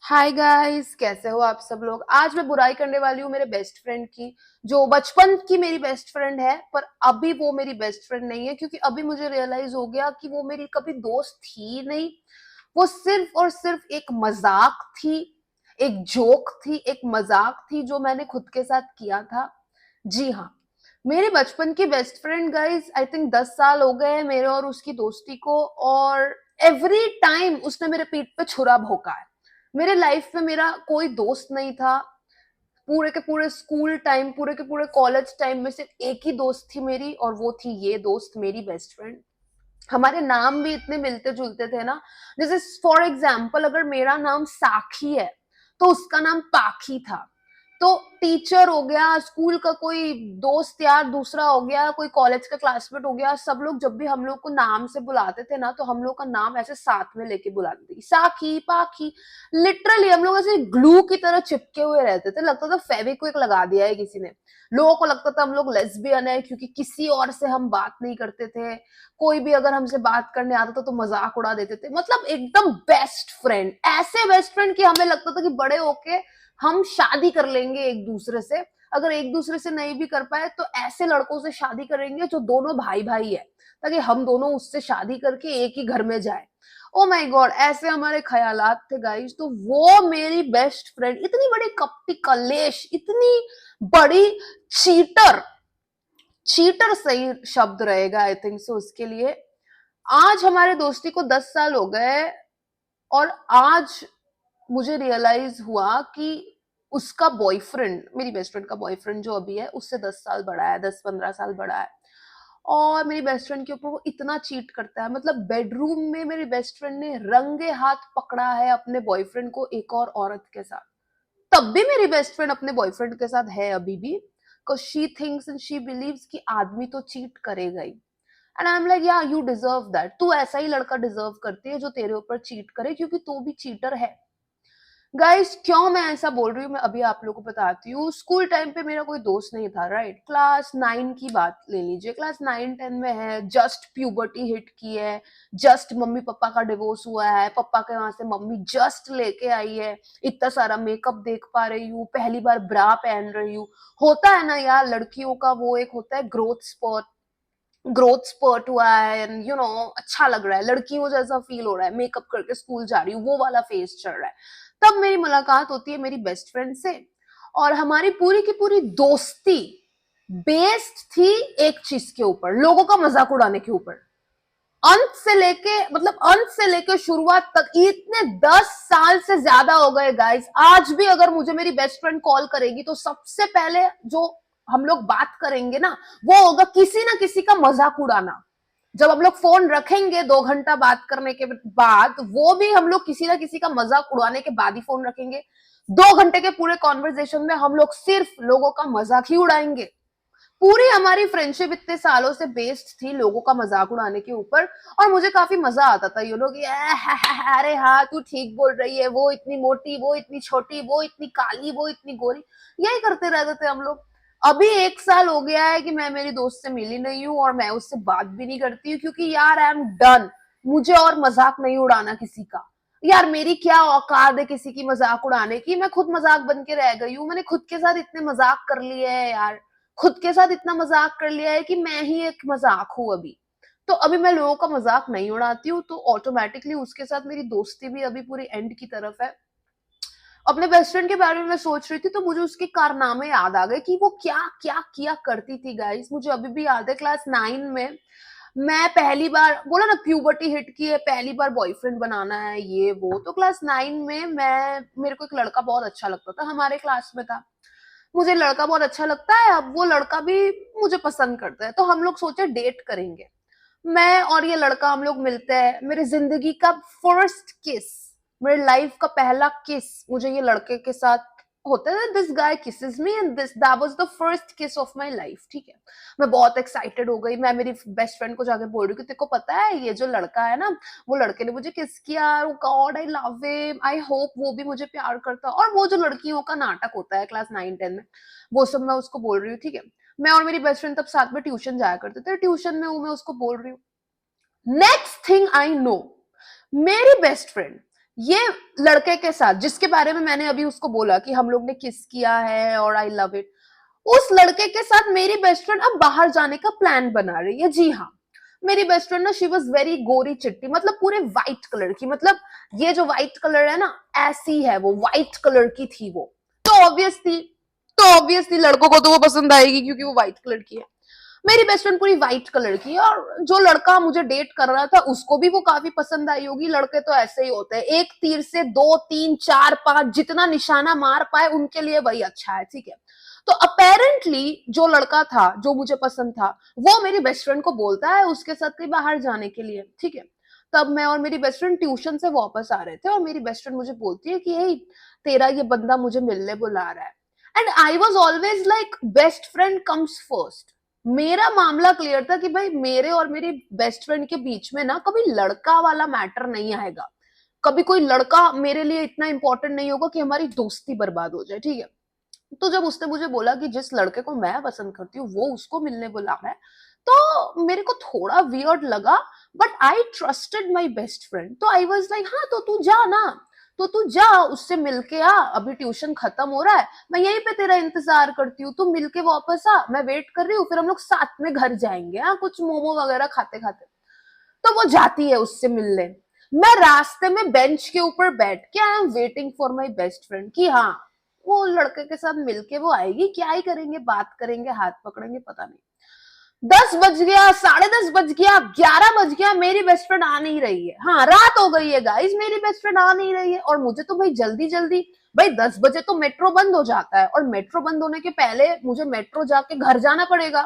Hi guys, कैसे हो आप सब लोग। आज मैं बुराई करने वाली हूँ मेरे बेस्ट फ्रेंड की, जो बचपन की मेरी बेस्ट फ्रेंड है, पर अभी वो मेरी बेस्ट फ्रेंड नहीं है, क्योंकि अभी मुझे रियलाइज हो गया कि वो मेरी कभी दोस्त थी ही नहीं। वो सिर्फ और सिर्फ एक मजाक थी, एक जोक थी, एक मजाक थी जो मैंने खुद के साथ किया था। जी हाँ, मेरे बचपन की बेस्ट फ्रेंड गाइस, आई थिंक 10 साल हो गए हैं मेरे और उसकी दोस्ती को। और एवरी टाइम उसने मेरे पीठ पे छुरा भोंका है। मेरे लाइफ में मेरा कोई दोस्त नहीं था। पूरे के पूरे स्कूल टाइम, पूरे के पूरे कॉलेज टाइम में सिर्फ एक ही दोस्त थी मेरी, और वो थी ये दोस्त, मेरी बेस्ट फ्रेंड। हमारे नाम भी इतने मिलते जुलते थे ना। जैसे फॉर एग्जाम्पल, अगर मेरा नाम साखी है तो उसका नाम पाखी था। तो टीचर हो गया, स्कूल का कोई दोस्त यार दूसरा हो गया, कोई कॉलेज का क्लासमेट हो गया, सब लोग जब भी हम लोग को नाम से बुलाते थे ना, तो हम लोग का नाम ऐसे साथ में लेके बुलाते थे, साखी पाखी। लिटरली हम लोग ऐसे ग्लू की तरह चिपके हुए रहते थे, लगता था फेविक्विक लगा दिया है किसी ने। लोगों को लगता था हम लोग लेस्बियन है, क्योंकि किसी और से हम बात नहीं करते थे। कोई भी अगर हमसे बात करने आता था तो मजाक उड़ा देते थे। मतलब एकदम बेस्ट फ्रेंड, ऐसे बेस्ट फ्रेंड कि हमें लगता था कि बड़े होके हम शादी कर लेंगे एक दूसरे से। अगर एक दूसरे से नहीं भी कर पाए तो ऐसे लड़कों से शादी करेंगे जो दोनों भाई भाई है, ताकि हम दोनों उससे शादी करके एक ही घर में जाए। ओ माय गॉड, ऐसे हमारे ख्यालात थे गाइस। तो वो मेरी बेस्ट फ्रेंड, इतनी बड़ी कपटी कलेश, इतनी बड़ी चीटर, चीटर सही शब्द रहेगा आई थिंक सो उसके लिए। आज हमारे दोस्ती को 10 साल हो गए, और आज मुझे रियलाइज हुआ कि उसका बॉयफ्रेंड, मेरी बेस्ट फ्रेंड का बॉयफ्रेंड जो अभी है, उससे 10 साल बड़ा है, 10-15 साल बड़ा है। और मेरी बेस्ट फ्रेंड के ऊपर वो इतना चीट करता है। मतलब बेडरूम में मेरी बेस्ट फ्रेंड ने रंगे हाथ पकड़ा है अपने बॉयफ्रेंड को एक और औरत के साथ। तब भी मेरी बेस्ट फ्रेंड अपने बॉयफ्रेंड के साथ है अभी भी, because she thinks and she beliefs कि आदमी तो चीट करेगा ही। एंड आई एम लाइक, या यू डिजर्व दैट, तू ऐसा ही लड़का डिजर्व करती है जो तेरे ऊपर चीट करे, क्योंकि तू भी चीटर है। गाइस, क्यों मैं ऐसा बोल रही हूँ मैं अभी आप लोगों को बताती हूँ। स्कूल टाइम पे मेरा कोई दोस्त नहीं था, राइट। क्लास 9 की बात ले लीजिए, क्लास 9-10 में है, जस्ट प्यूबर्टी हिट की है, जस्ट मम्मी पापा का डिवोर्स हुआ है, पापा के वहां से मम्मी जस्ट लेके आई है, इतना सारा मेकअप देख पा रही हूँ, पहली बार ब्रा पहन रही हूँ। होता है ना यार, लड़कियों का वो एक होता है ग्रोथ स्पॉट, ग्रोथ स्पर्ट हुआ है, एंड अच्छा लग रहा है, लड़कियों जैसा फील हो रहा है, मेकअप करके स्कूल जा रही हूँ, वो वाला फेज चल रहा है। तब मेरी मुलाकात होती है मेरी बेस्ट फ्रेंड से, और हमारी पूरी की पूरी दोस्ती बेस्ड थी एक चीज के ऊपर, लोगों का मजाक उड़ाने के ऊपर। अंत से लेके शुरुआत तक, इतने 10 साल से ज्यादा हो गए गाइस। आज भी अगर मुझे मेरी बेस्ट फ्रेंड कॉल करेगी तो सबसे पहले जो हम लोग बात करेंगे ना, वो होगा किसी ना किसी का मजाक उड़ाना। जब हम लोग फोन रखेंगे 2 घंटा बात करने के बाद, वो भी हम लोग किसी ना किसी का मजाक उड़ाने के बाद ही फोन रखेंगे। 2 घंटे के पूरे कॉन्वर्जेशन में हम लोग सिर्फ लोगों का मजाक ही उड़ाएंगे। पूरी हमारी फ्रेंडशिप इतने सालों से बेस्ड थी लोगों का मजाक उड़ाने के ऊपर। और मुझे काफी मजा आता था, लोग अरे हाँ तू ठीक बोल रही है, वो इतनी मोटी, वो इतनी छोटी, वो इतनी काली, वो इतनी गोरी, यही करते रहते थे हम लोग। अभी 1 साल हो गया है कि मैं मेरी दोस्त से मिली नहीं हूँ, और मैं उससे बात भी नहीं करती हूँ, क्योंकि यार आई एम डन। मुझे और मजाक नहीं उड़ाना किसी का। यार मेरी क्या औकात है किसी की मजाक उड़ाने की, मैं खुद मजाक बन के रह गई हूँ। मैंने खुद के साथ इतने मजाक कर लिए हैं यार, खुद के साथ इतना मजाक कर लिया है कि मैं ही एक मजाक हूं अभी। तो अभी मैं लोगों का मजाक नहीं उड़ाती हूँ, तो ऑटोमेटिकली उसके साथ मेरी दोस्ती भी अभी पूरी एंड की तरफ है। अपने बेस्ट फ्रेंड के बारे में मैं सोच रही थी तो मुझे उसके कारनामे याद आ गए कि वो क्या क्या किया करती थी गाइस। मुझे अभी भी याद है, क्लास 9 में मैं पहली बार, बोला ना प्यूबर्टी हिट की है, पहली बार बॉयफ्रेंड बनाना है ये वो, तो क्लास 9 में मेरे को एक लड़का बहुत अच्छा लगता था, हमारे क्लास में था। मुझे लड़का बहुत अच्छा लगता है, अब वो लड़का भी मुझे पसंद करता है, तो हम लोग सोचे डेट करेंगे। मैं और ये लड़का हम लोग मिलते हैं, मेरी जिंदगी का फर्स्ट किस, मेरे लाइफ का पहला किस मुझे ये लड़के के साथ होता है। This guy kisses me and this that was the first किस ऑफ माय लाइफ, ठीक है। मैं बहुत एक्साइटेड हो गई, मैं मेरी बेस्ट फ्रेंड को जाके बोल रही हूँ कि तेरे को पता है ये जो लड़का है ना, वो लड़के ने मुझे किस किया, God I love him, I hope वो भी मुझे प्यार करता। और वो जो लड़कियों का नाटक होता है क्लास 9-10 में, वो सब मैं उसको बोल रही हूँ, ठीक है। मैं और मेरी बेस्ट फ्रेंड तब साथ में ट्यूशन जाया करते थे, ट्यूशन में हूँ, मैं उसको बोल रही हूँ। नेक्स्ट थिंग आई नो, मेरी बेस्ट फ्रेंड ये लड़के के साथ जिसके बारे में मैंने अभी उसको बोला कि हम लोग ने किस किया है और आई लव इट, उस लड़के के साथ मेरी बेस्ट फ्रेंड अब बाहर जाने का प्लान बना रही है। जी हाँ, मेरी बेस्ट फ्रेंड ना शी वॉज वेरी गोरी चिट्टी, मतलब पूरे व्हाइट कलर की, मतलब ये जो व्हाइट कलर है ना ऐसी है, वो व्हाइट कलर की थी वो। तो ऑब्वियसली लड़कों को तो वो पसंद आएगी क्योंकि वो व्हाइट कलर की है। मेरी बेस्ट फ्रेंड पूरी व्हाइट कलर की है और जो लड़का मुझे डेट कर रहा था उसको भी वो काफी पसंद आई होगी। लड़के तो ऐसे ही होते हैं, एक तीर से दो तीन चार पांच जितना निशाना मार पाए उनके लिए वही अच्छा है, ठीक है। तो अपेरेंटली जो लड़का था जो मुझे पसंद था वो मेरी बेस्ट फ्रेंड को बोलता है उसके साथ कहीं बाहर जाने के लिए, ठीक है। तब मैं और मेरी बेस्ट फ्रेंड ट्यूशन से वापस आ रहे थे और मेरी बेस्ट फ्रेंड मुझे बोलती है कि हे, तेरा ये बंदा मुझे मिलने बुला रहा है। And I was always like best friend comes first. मेरा मामला क्लियर था कि भाई मेरे और मेरी बेस्ट फ्रेंड के बीच में ना कभी लड़का वाला मैटर नहीं आएगा, कभी कोई लड़का मेरे लिए इतना इंपॉर्टेंट नहीं होगा कि हमारी दोस्ती बर्बाद हो जाए, ठीक है। तो जब उसने मुझे बोला कि जिस लड़के को मैं पसंद करती हूँ वो उसको मिलने बुला रहा है, तो मेरे को थोड़ा वियर्ड लगा, but I trusted my best friend. तो आई वॉज लाइक हाँ तो तू जा ना, तो तू जा उससे मिलके आ, अभी ट्यूशन खत्म हो रहा है, मैं यहीं पे तेरा इंतजार करती हूँ, तू मिलके वापस आ, मैं वेट कर रही हूँ, फिर हम लोग साथ में घर जाएंगे, हाँ कुछ मोमो वगैरह खाते खाते। तो वो जाती है उससे मिलने। मैं रास्ते में बेंच के ऊपर बैठ के I am waiting for my best friend कि हाँ वो लड़के के साथ मिलके वो आएगी, क्या ही करेंगे, बात करेंगे, हाथ पकड़ेंगे, पता नहीं। 10 बज गया, 10:30 बज गया, 11 बज गया, मेरी बेस्ट फ्रेंड आ नहीं रही है। हाँ रात हो गई है गाइस, मेरी बेस्ट फ्रेंड आ नहीं रही है और मुझे तो भाई जल्दी जल्दी, भाई 10 बजे तो मेट्रो बंद हो जाता है और मेट्रो बंद होने के पहले मुझे मेट्रो जाके घर जाना पड़ेगा।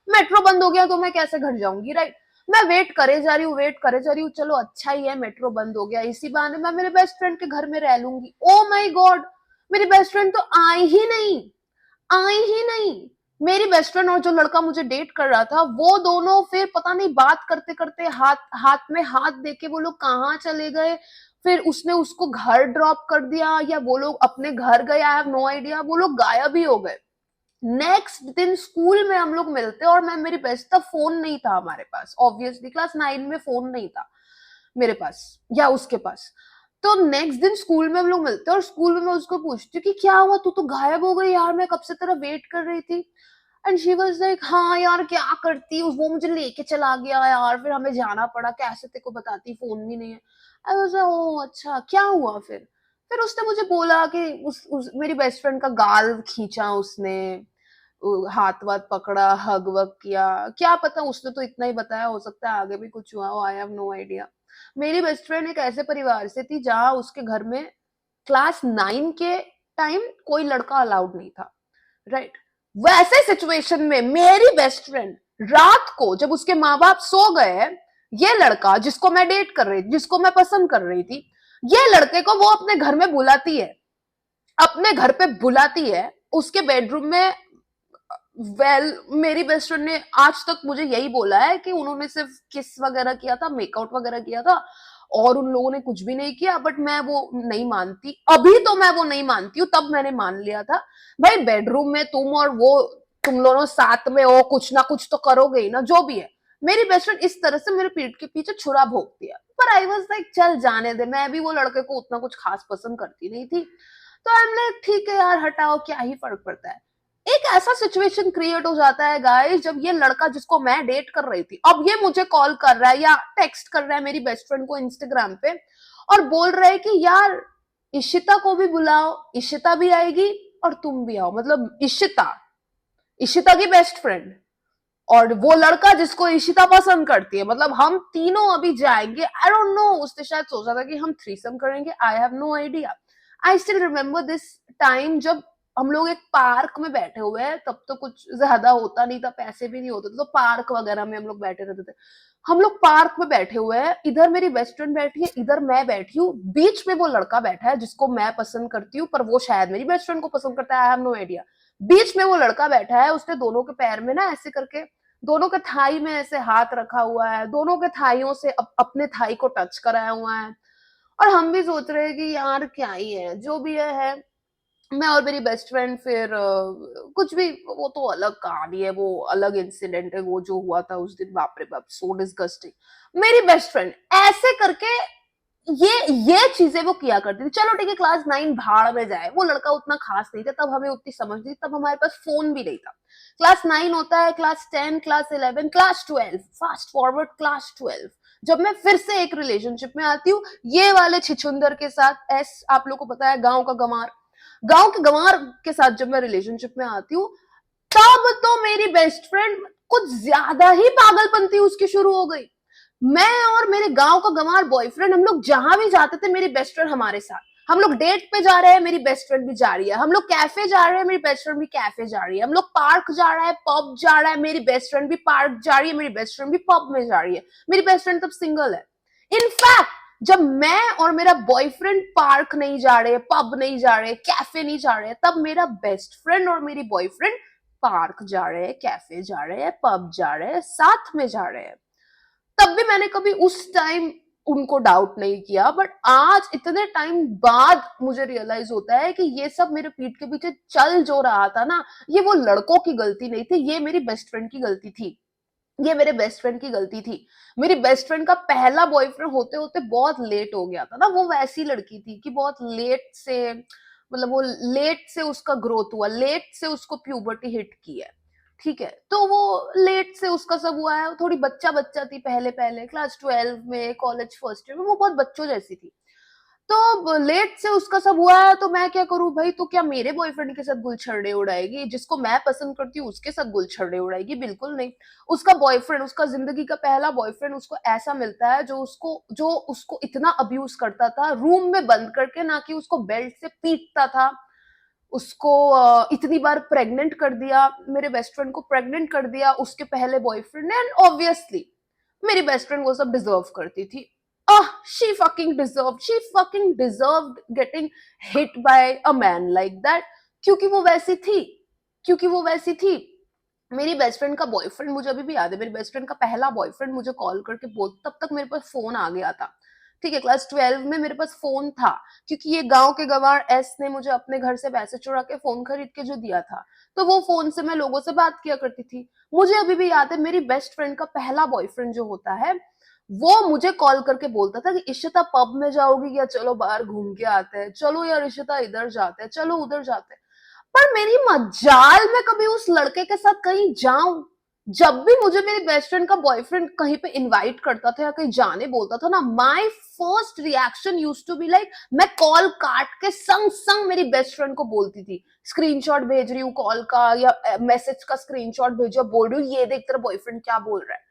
मेट्रो बंद हो गया तो मैं कैसे घर जाऊंगी, राइट। मैं वेट करे जा रही हूँ, वेट करे जा रही हूँ, चलो अच्छा ही है मेट्रो बंद हो गया, इसी बहाने मैं मेरे बेस्ट फ्रेंड के घर में रह लूंगी। ओ माई गॉड, मेरी बेस्ट फ्रेंड तो आई ही नहीं, आई ही नहीं। मेरी बेस्ट फ्रेंड और जो लड़का मुझे डेट कर रहा था वो दोनों फिर पता नहीं बात करते करते हाथ हाथ में हाथ देके वो लोग कहाँ चले गए। फिर उसने उसको घर ड्रॉप कर दिया या वो लोग अपने घर गए, आई हैव नो आइडिया, वो लोग गायब ही हो गए। नेक्स्ट दिन स्कूल में हम लोग मिलते और मैं, मेरी बेस्ट, तब फोन नहीं था हमारे पास, ऑब्वियसली क्लास 9 में फोन नहीं था मेरे पास या उसके पास। तो नेक्स्ट दिन स्कूल में हम लोग मिलते और स्कूल में मैं उसको पूछती हूँ कि क्या हुआ, तू तो गायब हो गई यार, मैं कब से तेरा वेट कर रही थी। एंड शी वाज लाइक हाँ यार क्या करती, वो मुझे लेके चला गया यार, फिर हमें जाना पड़ा, कैसे तेरे को बताती, फोन भी नहीं है। आई वाज लाइक ओ अच्छा, क्या हुआ फिर उसने मुझे बोला कि उस मेरी बेस्ट फ्रेंड का गाल खींचा उसने, हाथ वाथ पकड़ा, हग वग किया, क्या पता, उसने तो इतना ही बताया, हो सकता है आगे भी कुछ हुआ हो, आई हैव नो आइडिया। मेरी बेस्ट फ्रेंड एक ऐसे परिवार से थी जहां उसके घर में क्लास 9 के टाइम कोई लड़का अलाउड नहीं था, राइट। वैसे सिचुएशन में मेरी बेस्ट फ्रेंड रात को जब उसके माँ बाप सो गए, ये लड़का जिसको मैं डेट कर रही थी, जिसको मैं पसंद कर रही थी, ये लड़के को वो अपने घर में बुलाती है, अपने घर पे बुलाती है, उसके बेडरूम में। मेरी बेस्ट फ्रेंड ने आज तक मुझे यही बोला है कि उन्होंने सिर्फ किस वगैरह किया था, मेकआउट वगैरह किया था और उन लोगों ने कुछ भी नहीं किया, बट मैं वो नहीं मानती, अभी तो मैं वो नहीं मानती हूँ, तब मैंने मान लिया था। भाई बेडरूम में तुम और वो, तुम दोनों साथ में हो, कुछ ना कुछ तो करोगे ही ना, जो भी है। मेरी बेस्ट फ्रेंड इस तरह से मेरे पीठ के पीछे छुरा भोंकती है, पर आई वॉज लाइक चल जाने दे, मैं भी वो लड़के को उतना कुछ खास पसंद करती नहीं थी। तो आई एम लाइक ठीक है यार हटाओ, क्या ही फर्क पड़ता है। एक ऐसा सिचुएशन क्रिएट हो जाता है गाइस जब ये लड़का जिसको मैं डेट कर रही थी, अब ये मुझे कॉल कर रहा है या टेक्स्ट कर रहा है मेरी बेस्ट फ्रेंड को इंस्टाग्राम पे और बोल रहा है कि यार इशिता को भी बुलाओ, इशिता भी आएगी और तुम भी आओ, मतलब इशिता, इशिता की बेस्ट फ्रेंड और वो लड़का जिसको इशिता पसंद करती है, मतलब हम तीनों अभी जाएंगे। आई डोंट नो, उसने शायद सोचा था कि हम थ्रीसम करेंगे, I have no idea. I still remember this time जब हम लोग एक पार्क में बैठे हुए हैं, तब तो कुछ ज्यादा होता नहीं था, पैसे भी नहीं होते थे, तो पार्क वगैरह में हम लोग बैठे रहते थे। हम लोग पार्क में बैठे हुए हैं, इधर मेरी बेस्ट फ्रेंड बैठी है, इधर मैं बैठी हूँ, बीच में वो लड़का बैठा है जिसको मैं पसंद करती हूँ, पर वो शायद मेरी बेस्ट फ्रेंड को पसंद करता है, आई हैव नो आइडिया। बीच में वो लड़का बैठा है, उसने दोनों के पैर में ना ऐसे करके, दोनों के थाई में ऐसे हाथ रखा हुआ है, दोनों के थाइयों से अपने थाई को टच कराया हुआ है। और हम भी सोच रहे हैं कि यार क्या ही है, जो भी है। मैं और मेरी बेस्ट फ्रेंड फिर कुछ भी, वो तो अलग कहानी है, वो अलग इंसिडेंट है, वो जो हुआ था उस दिन, बाप रे बाप, सो डिस्गस्टिंग। मेरी बेस्ट फ्रेंड ऐसे करके ये चीजें वो किया करती थी। चलो ठीक है, क्लास 9 भाड़ में जाए, वो लड़का उतना खास नहीं था, तब हमें उतनी समझ नहीं, तब हमारे पास फोन भी नहीं था। क्लास 9 होता है, class 10, class 11, class 12, fast forward class 12, जब मैं फिर से एक रिलेशनशिप में आती हूँ, ये वाले छिछुंदर के साथ। एस आप लोग को पता है, गांव का गंवार, गांव के गंवार के साथ जब मैं रिलेशनशिप में आती हूँ, तब तो मेरी बेस्ट फ्रेंड कुछ ज्यादा ही पागलपंती उसकी शुरू हो गई। मैं और मेरे गांव का गंवार बॉयफ्रेंड, हम लोग जहां भी जाते थे मेरी बेस्ट फ्रेंड हमारे साथ। हम लोग डेट पे जा रहे हैं, मेरी बेस्ट फ्रेंड भी जा रही है। हम लोग कैफे जा रहे हैं, मेरी बेस्ट फ्रेंड भी कैफे जा रही है। हम लोग पार्क जा रहा है, पब जा रहा है, मेरी बेस्ट फ्रेंड भी पार्क जा रही है, मेरी बेस्ट फ्रेंड भी पब में जा रही है। मेरी बेस्ट फ्रेंड तब सिंगल है। इनफैक्ट जब मैं और मेरा बॉयफ्रेंड पार्क नहीं जा रहे, पब नहीं जा रहे, कैफे नहीं जा रहे, तब मेरा बेस्ट फ्रेंड और मेरी बॉयफ्रेंड पार्क जा रहे हैं, कैफे जा रहे हैं, पब जा रहे हैं, साथ में जा रहे हैं। तब भी मैंने कभी उस टाइम उनको डाउट नहीं किया, बट आज इतने टाइम बाद मुझे रियलाइज होता है कि ये सब मेरे पीठ के पीछे चल जो रहा था ना, ये वो लड़कों की गलती नहीं थी, ये मेरी बेस्ट फ्रेंड की गलती थी। ये मेरे बेस्ट फ्रेंड की गलती थी। मेरी बेस्ट फ्रेंड का पहला बॉयफ्रेंड होते होते बहुत लेट हो गया था ना। वो वैसी लड़की थी कि बहुत लेट से, मतलब वो लेट से उसका ग्रोथ हुआ, लेट से उसको प्यूबर्टी हिट की है। ठीक है, तो वो लेट से उसका सब हुआ है। थोड़ी बच्चा बच्चा थी पहले पहले, क्लास 12 में, कॉलेज फर्स्ट ईयर में, वो बहुत बच्चों जैसी थी। तो लेट से उसका सब हुआ है, तो मैं क्या करूं भाई? तो क्या मेरे बॉयफ्रेंड के साथ गुलछर्रे उड़ाएगी? जिसको मैं पसंद करती हूँ उसके साथ गुलछर्रे उड़ाएगी? बिल्कुल नहीं। उसका बॉयफ्रेंड, उसका जिंदगी का पहला बॉयफ्रेंड उसको ऐसा मिलता है जो उसको इतना अब्यूज करता था रूम में बंद करके, ना कि उसको बेल्ट से पीटता था, उसको इतनी बार प्रेग्नेंट कर दिया, मेरे बेस्ट फ्रेंड को प्रेग्नेंट कर दिया उसके पहले बॉयफ्रेंड ने। एंड ऑब्वियसली मेरी बेस्ट फ्रेंड वो सब डिजर्व करती थी। She fucking deserved getting hit by a man like that, क्योंकि वो वैसी थी, क्योंकि वो वैसी थी। मेरी बेस्ट फ्रेंड का बॉयफ्रेंड मुझे अभी भी याद है, मेरी बेस्ट फ्रेंड का पहला बॉयफ्रेंड मुझे कॉल करके बोल, तब तक मेरे पास फोन आ गया था। ठीक है, क्लास 12 में मेरे पास फोन था, क्योंकि ये गांव के गवार एस ने मुझे अपने घर से पैसे चुरा के फोन खरीद के जो दिया था, तो वो फोन से मैं लोगों से बात किया करती थी। मुझे अभी भी याद है, मेरी बेस्ट फ्रेंड का पहला बॉयफ्रेंड जो होता है, वो मुझे कॉल करके बोलता था कि इशिता पब में जाओगी, या चलो बाहर घूम के आते हैं, चलो यार इशिता इधर जाते हैं, चलो उधर जाते हैं। पर मेरी मजाल में कभी उस लड़के के साथ कहीं जाऊं, जब भी मुझे मेरे बेस्ट फ्रेंड का बॉयफ्रेंड कहीं पे इनवाइट करता था या कहीं जाने बोलता था ना, my first reaction used to be like, मैं कॉल काट के संग संग मेरी बेस्ट फ्रेंड को बोलती थी, स्क्रीनशॉट भेज रही हूँ कॉल का या मैसेज का स्क्रीनशॉट भेजो, बोल रही हूँ ये देख तेरा बॉयफ्रेंड क्या बोल रहा है।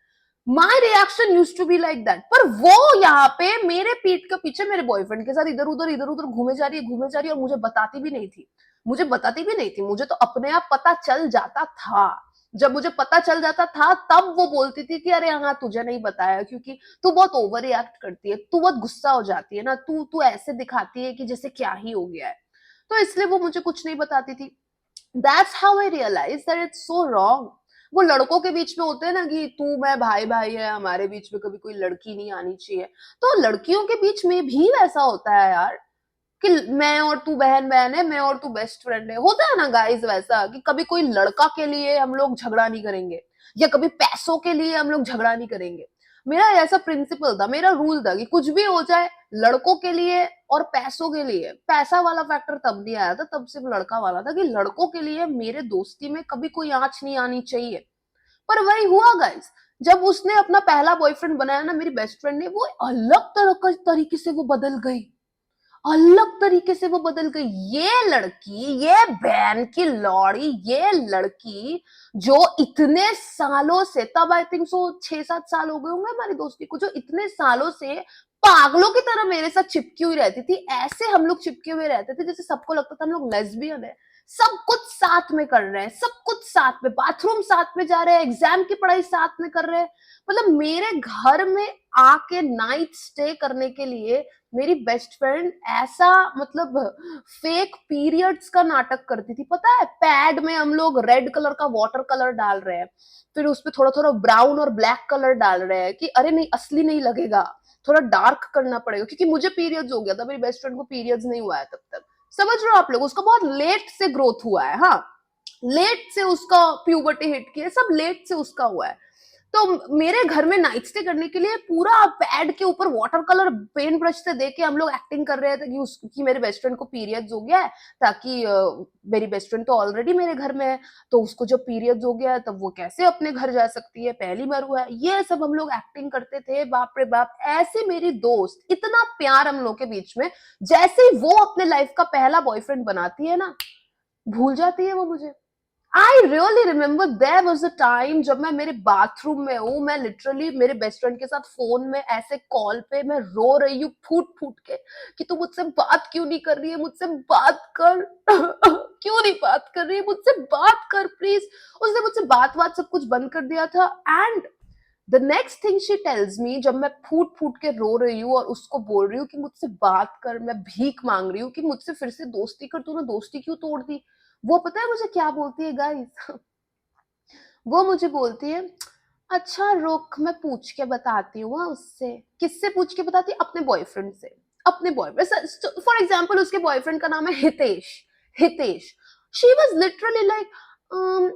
My reaction use to be like that. पर वो यहाँ पे मेरे पीठ के पीछे मेरे बॉयफ्रेंड के साथ इधर उधर घूमे जा रही है, घूमे जा रही है, और मुझे बताती भी नहीं थी, मुझे बताती भी नहीं थी। मुझे तो अपने आप पता चल जाता था। जब मुझे पता चल जाता था तब वो बोलती थी कि अरे हाँ तुझे नहीं बताया क्योंकि तू बहुत ओवर रिएक्ट करती है, तू बहुत गुस्सा हो जाती है ना, तू तू ऐसे दिखाती है कि जैसे क्या ही हो गया है, तो इसलिए वो मुझे कुछ नहीं बताती थी। That's how I realise that it's so wrong. वो लड़कों के बीच में होते हैं ना कि तू मैं भाई भाई है, हमारे बीच में कभी कोई लड़की नहीं आनी चाहिए, तो लड़कियों के बीच में भी वैसा होता है यार, कि मैं और तू बहन बहन है, मैं और तू बेस्ट फ्रेंड है। होता है ना गाइस वैसा, कि कभी कोई लड़का के लिए हम लोग झगड़ा नहीं करेंगे, या कभी पैसों के लिए हम लोग झगड़ा नहीं करेंगे। मेरा ऐसा प्रिंसिपल था, मेरा रूल था कि कुछ भी हो जाए, लड़कों के लिए और पैसों के लिए, पैसा वाला फैक्टर तब नहीं आया था, तब सिर्फ लड़का वाला था, कि लड़कों के लिए मेरे दोस्ती में कभी कोई आंच नहीं आनी चाहिए। पर वही हुआ गाइस, जब उसने अपना पहला बॉयफ्रेंड बनाया ना मेरी बेस्ट फ्रेंड ने, वो अलग तरह तरीके से वो बदल गई, अलग तरीके से वो बदल गई। ये लड़की, ये बहन की लौड़ी, ये लड़की जो इतने सालों से, तब आई थिंक सो 6-7 साल हो गए होंगे हमारी दोस्ती को, जो इतने सालों से पागलों की तरह मेरे साथ चिपकी हुई रहती थी। ऐसे हम लोग चिपके हुए रहते थे जैसे सबको लगता था हम लोग लेस्बियन है। सब कुछ साथ में कर रहे हैं, सब कुछ साथ में, बाथरूम साथ में जा रहे हैं, एग्जाम की पढ़ाई साथ में कर रहे हैं। मतलब मेरे घर में आके नाइट स्टे करने के लिए मेरी बेस्ट फ्रेंड ऐसा, मतलब फेक पीरियड्स का नाटक करती थी, पता है? पैड में हम लोग रेड कलर का वाटर कलर डाल रहे हैं, फिर उसपे थोड़ा थोड़ा ब्राउन और ब्लैक कलर डाल रहे हैं कि अरे नहीं असली नहीं लगेगा, थोड़ा डार्क करना पड़ेगा, क्योंकि मुझे पीरियड्स हो गया था, मेरी बेस्ट फ्रेंड को पीरियड्स नहीं हुआ है तब तक। समझ रहे हो आप लोग? उसका बहुत लेट से ग्रोथ हुआ है, हाँ, लेट से उसका प्यूबर्टी हिट की है, सब लेट से उसका हुआ है। तो मेरे घर में नाइट स्टे करने के लिए पूरा बेड के ऊपर वाटर कलर पेंट ब्रश से देके हम लोग एक्टिंग कर रहे थे कि मेरे बेस्ट फ्रेंड को पीरियड्स हो गया है, ताकि मेरी बेस्ट फ्रेंड तो ऑलरेडी मेरे घर में है, तो उसको जब पीरियड्स हो गया है तब वो कैसे अपने घर जा सकती है, पहली बार हुआ है। ये सब हम लोग एक्टिंग करते थे, बाप रे बाप। ऐसे मेरी दोस्त, इतना प्यार हम लोग के बीच में, जैसे ही वो अपने लाइफ का पहला बॉयफ्रेंड बनाती है ना, भूल जाती है वो मुझे। I really remember there was a time जब मैं मेरे बाथरूम में हूँ, मैं लिटरली मेरे बेस्ट फ्रेंड के साथ फोन में ऐसे कॉल पे मैं रो रही हूँ फूट फूट के कि तू मुझसे बात क्यों नहीं कर रही है, मुझसे बात कर क्यों नहीं बात कर रही है, मुझसे बात कर प्लीज। उसने मुझसे बात सब कुछ बंद कर दिया था। And the next thing she tells me, जब मैं फूट फूट के रो रही हूँ और उसको बोल रही हूँ कि मुझसे बात कर, मैं भीख मांग रही हूँ कि मुझसे फिर से दोस्ती कर, तूने दोस्ती क्यों तोड़ दी, वो पता है मुझे क्या बोलती है गाइस? वो मुझे बोलती है, अच्छा रुक मैं पूछ के बताती हूँ। उससे किससे पूछ के बताती है? अपने बॉयफ्रेंड से। अपने बॉयफ्रेंड, फॉर एग्जाम्पल उसके बॉयफ्रेंड का नाम है Hitesh. Hitesh, she was literally like,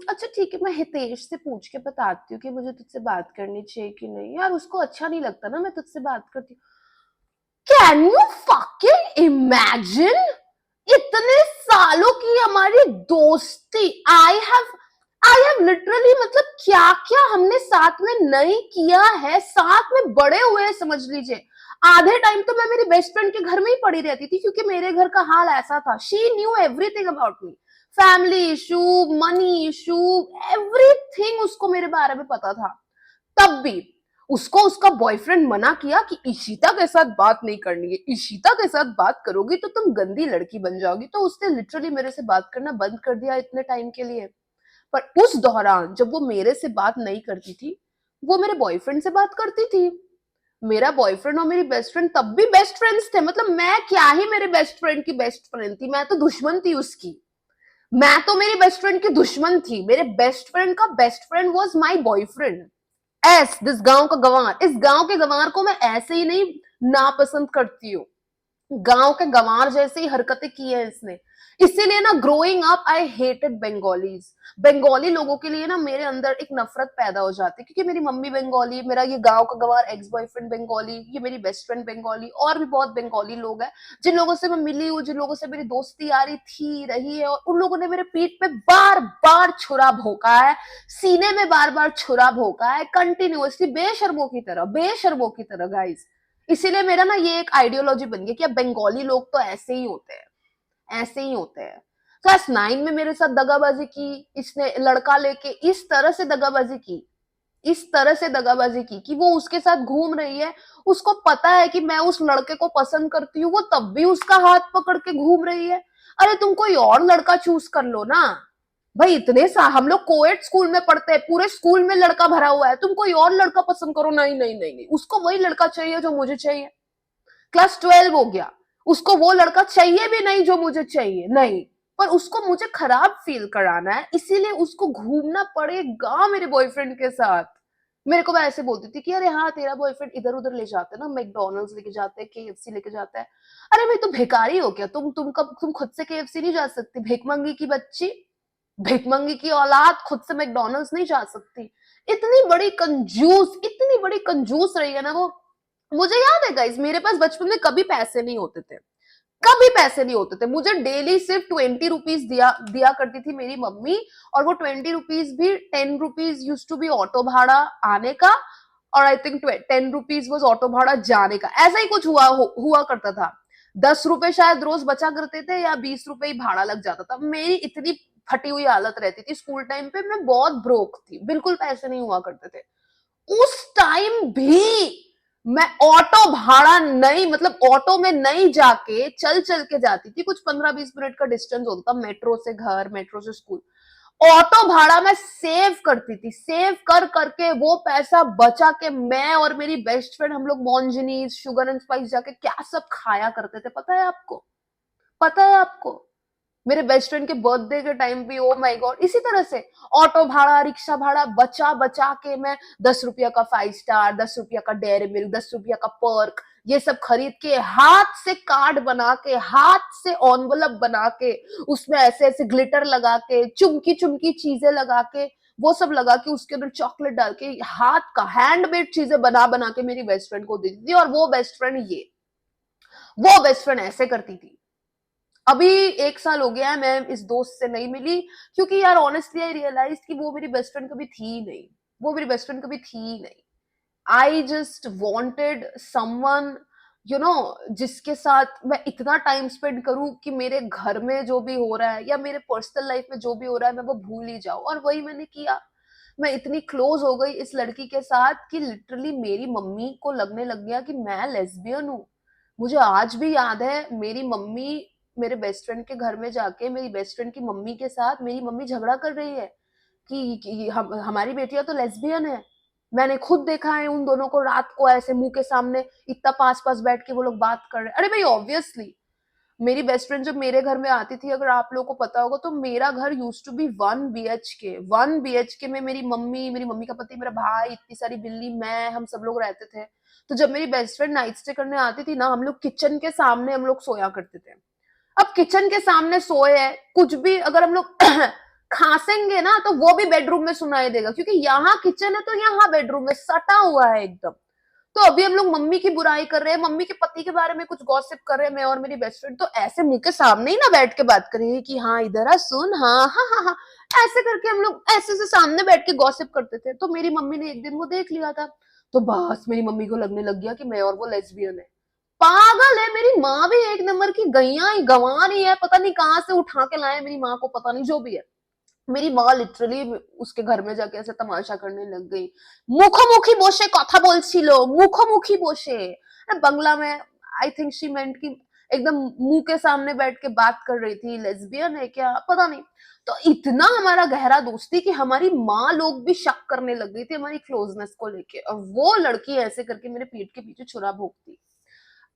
अच्छा ठीक है मैं हितेश से पूछ के बताती हूँ कि मुझे तुझसे बात करनी चाहिए कि नहीं। यार उसको अच्छा नहीं लगता ना मैं तुझसे बात करती हूँ। Can you fucking imagine? इतने सालों की हमारी दोस्ती, आई हैव लिटरली, मतलब क्या क्या हमने साथ में नहीं किया है, साथ में बड़े हुए हैं समझ लीजिए। आधे टाइम तो मैं मेरी बेस्ट फ्रेंड के घर में ही पड़ी रहती थी, क्योंकि मेरे घर का हाल ऐसा था। She knew everything about me, family issue, money issue, everything उसको मेरे बारे में पता था। तब भी उसको उसका बॉयफ्रेंड मना किया कि इशिता के साथ बात नहीं करनी है, इशिता के साथ बात करोगी तो तुम गंदी लड़की बन जाओगी। तो उसने लिटरली मेरे से बात करना बंद कर दिया इतने टाइम के लिए। पर उस दौरान जब वो मेरे से बात नहीं करती थी, वो मेरे बॉयफ्रेंड से बात करती थी। मेरा बॉयफ्रेंड और मेरी बेस्ट फ्रेंड तब भी बेस्ट फ्रेंड्स थे। मतलब मैं क्या ही मेरे बेस्ट फ्रेंड की बेस्ट फ्रेंड थी, मैं तो दुश्मन थी उसकी। मैं तो मेरी बेस्ट फ्रेंड की दुश्मन थी। मेरे बेस्ट फ्रेंड का best friend was my boyfriend. This गांव का गंवार, इस गांव के गंवार को मैं ऐसे ही नहीं नापसंद करती हूँ। गांव के गंवार जैसी हरकतें की है इसने। इसीलिए ना growing up I hated Bengalis. Bengali लोगों के लिए ना मेरे अंदर एक नफरत पैदा हो जाती है, क्योंकि मेरी मम्मी बंगाली, मेरा ये गांव का गंवार एक्स बॉयफ्रेंड बंगाली, ये मेरी बेस्ट फ्रेंड बंगाली, और भी बहुत बंगाली लोग हैं जिन लोगों से मैं मिली हूँ, जिन लोगों से मेरी दोस्ती यारी थी रही है, और उन लोगों ने मेरे पीठ पे बार बार छुरा भोंका है, सीने में बार बार छुरा भोंका है, कंटिन्यूअसली, बेशर्मों की तरह, बेशर्मों की तरह गाइस। इसीलिए मेरा ना ये एक आइडियोलॉजी बन गया कि अब बंगाली लोग तो ऐसे ही होते हैं, ऐसे ही होते हैं। क्लास 9 में मेरे साथ दगाबाजी की इसने, लड़का लेके इस तरह से दगाबाजी की, इस तरह से दगाबाजी की कि वो उसके साथ घूम रही है, उसको पता है कि मैं उस लड़के को पसंद करती हूँ, वो तब भी उसका हाथ पकड़ के घूम रही है। अरे तुम कोई और लड़का चूज कर लो ना भाई। इतने सा हम लोग कोएड स्कूल में पढ़ते हैं, पूरे स्कूल में लड़का भरा हुआ है, तुम कोई और लड़का पसंद करो। नहीं नहीं नहीं नहीं, उसको वही लड़का चाहिए जो मुझे चाहिए। क्लास 12 हो गया, उसको वो लड़का चाहिए भी नहीं जो मुझे चाहिए, नहीं, पर उसको मुझे खराब फील कराना है, इसीलिए उसको घूमना पड़ेगा मेरे बॉयफ्रेंड के साथ। मेरे को मैं ऐसे बोलती थी कि अरे हाँ तेरा बॉयफ्रेंड इधर उधर ले जाते ना, मैकडोनल्ड्स लेके जाते हैं, केएफसी लेके जाता है। अरे भाई तुम भिखारी हो क्या? तुम खुद से केएफसी नहीं जा सकती? भिखमंगी की बच्ची, भिखमंगी की औलाद खुद से मैकडोनल्ड्स नहीं जा सकती। इतनी बड़ी कंजूस, इतनी बड़ी कंजूस रही है ना वो। मुझे याद है गाइस, मेरे पास बचपन में कभी पैसे नहीं होते थे, कभी पैसे नहीं होते थे। मुझे डेली सिर्फ 20 रुपीज दिया दिया करती थी मेरी मम्मी, और वो 20 रुपीज भी 10 rupees use to be auto भाड़ा आने का, और I think 10 rupees was auto भाड़ा जाने का, ऐसा ही कुछ हुआ करता था। 10 रुपए शायद रोज बचा करते थे, या 20 रुपए ही भाड़ा लग जाता था। मेरी इतनी फटी हुई हालत रहती थी स्कूल टाइम पे, मैं बहुत ब्रोक थी, बिल्कुल पैसे नहीं हुआ करते थे। उस टाइम भी मैं ऑटो भाड़ा नहीं, मतलब ऑटो में नहीं जाके चल चल के जाती थी। कुछ 15-20 मिनट का डिस्टेंस होता था, मेट्रो से घर, मेट्रो से स्कूल। ऑटो भाड़ा मैं सेव करती थी, सेव कर करके वो पैसा बचा के मैं और मेरी बेस्ट फ्रेंड हम लोग मॉन्जनीज, शुगर एंड स्पाइस जाके क्या सब खाया करते थे, पता है आपको? पता है आपको? मेरे बेस्ट फ्रेंड के बर्थडे के टाइम भी, ओ माय गॉड, इसी तरह से ऑटो भाड़ा, रिक्शा भाड़ा बचा बचा के मैं 10 रुपया का 5 स्टार, 10 रुपया का डेयरी मिल्क, 10 रुपया का पर्क, ये सब खरीद के, हाथ से कार्ड बना के, हाथ से एनवलप बना के, उसमें ऐसे ऐसे ग्लिटर लगा के, चुमकी चुमकी चीजें लगा के, वो सब लगा के उसके अंदर चॉकलेट डाल के हाथ का हैंडमेड चीजें बना बना के मेरी बेस्ट फ्रेंड को देती थी। और वो बेस्ट फ्रेंड ऐसे करती थी। अभी 1 साल हो गया है मैं इस दोस्त से नहीं मिली, क्योंकि यार ऑनेस्टली आई रियलाइज कि वो मेरी बेस्ट फ्रेंड कभी थी ही नहीं। वो मेरी बेस्ट फ्रेंड कभी थी ही नहीं। आई जस्ट वॉन्टेड समवन, जिसके साथ मैं इतना टाइम स्पेंड करूं कि मेरे घर में जो भी हो रहा है या मेरे पर्सनल लाइफ में जो भी हो रहा है मैं वो भूल ही जाऊं। और वही मैंने किया। मैं इतनी क्लोज हो गई इस लड़की के साथ कि लिटरली मेरी मम्मी को लगने लग गया कि मैं लेस्बियन हूँ। मुझे आज भी याद है मेरी मम्मी मेरे बेस्ट फ्रेंड के घर में जाके मेरी बेस्ट फ्रेंड की मम्मी के साथ मेरी मम्मी झगड़ा कर रही है कि हमारी बेटियां तो लेस्बियन है। मैंने खुद देखा है उन दोनों को रात को ऐसे मुंह के सामने इतना पास पास बैठ के वो लोग बात कर रहे हैं। अरे भाई ऑब्वियसली मेरी बेस्ट फ्रेंड जब मेरे घर में आती थी, अगर आप लोगों को पता होगा, तो मेरा घर यूज टू बी 1 BHK में मेरी मम्मी का पति, मेरा भाई, इतनी सारी बिल्ली, मैं, हम सब लोग रहते थे। तो जब मेरी बेस्ट फ्रेंड नाइट स्टे करने आती थी ना, हम लोग किचन के सामने हम लोग सोया करते थे। अब किचन के सामने सोए है, कुछ भी अगर हम लोग खांसेंगे ना तो वो भी बेडरूम में सुनाई देगा, क्योंकि यहाँ किचन है तो यहाँ बेडरूम में सटा हुआ है एकदम। तो अभी हम लोग मम्मी की बुराई कर रहे हैं, मम्मी के पति के बारे में कुछ गॉसिप कर रहे हैं, मैं और मेरी बेस्ट फ्रेंड, तो ऐसे मुंह के सामने ही ना बैठ के बात करेंगे कि हाँ इधर आ सुन, हाँ हाँ हाँ हाँ, ऐसे करके हम लोग ऐसे से सामने बैठ के गॉसिप करते थे। तो मेरी मम्मी ने एक दिन वो देख लिया था, तो बस मेरी मम्मी को लगने लग गया कि मैं और वो लेस्बियन है। पागल है, मेरी माँ भी एक नंबर की गैया ही गंवा रही है, पता नहीं कहाँ से उठा के लाए मेरी माँ को, पता नहीं जो भी है। मेरी माँ लिटरली उसके घर में जाके ऐसे तमाशा करने लग गई। मुखोमुखी বসে কথা বলছিল, मुखोमुखी বসে। बंगला में आई थिंक शी मेंट कि एकदम मुंह के सामने बैठ के बात कर रही थी, लेस्बियन है क्या पता नहीं। तो इतना हमारा गहरा दोस्ती कि हमारी माँ लोग भी शक करने लग गई थी हमारी क्लोजनेस को लेके, और वो लड़की ऐसे करके मेरे पीठ के पीछे छुरा भोंकती।